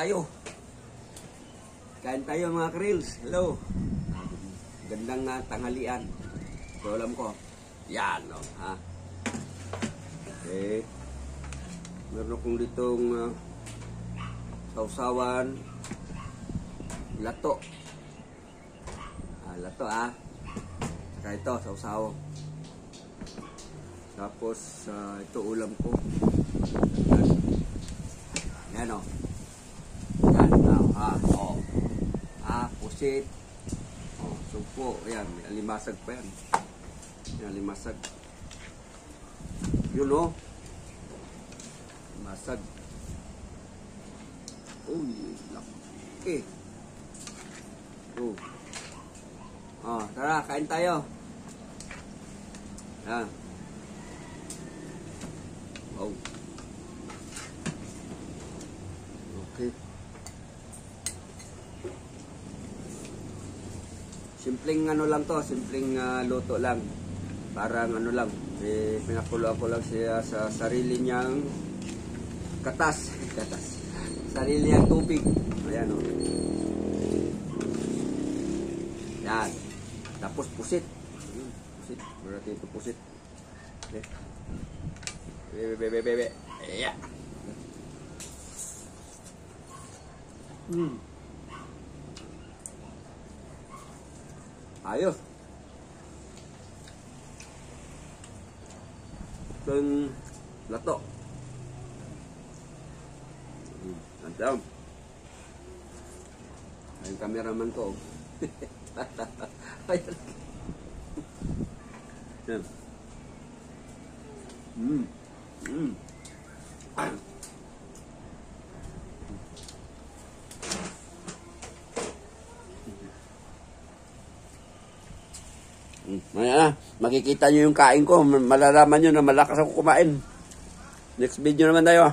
tayo. Kain tayo mga Krills. Hello. Gandang tanghalian. So alam ko. Yan o. Ha? Okay. Meron akong ditong sausawan. Lato. Lato Saka ito, sausaw. Tapos ito ulam ko. Yan o. Yan. Pusit. Sumpo. Ayan. May alimasag pa yan. Yan, alimasag. Yun o. Alimasag. Uy, laki. Tara, kain tayo. Yan. Wow. Okay. Simpleng lang to, simpleng luto lang. Parang lang, pinakuloan ko lang siya sa sarili niyang katas. Sarili niyang tubig. Ayan o. Yan. Tapos pusit. Pusit. Berarti itu pusit. Okay. Bebe. Iya. Ayos. Itong lato. Mantap. Ang cameraman ko. Ayan. Makikita nyo yung kain ko. Malalaman nyo na malakas ako kumain. Next video naman tayo.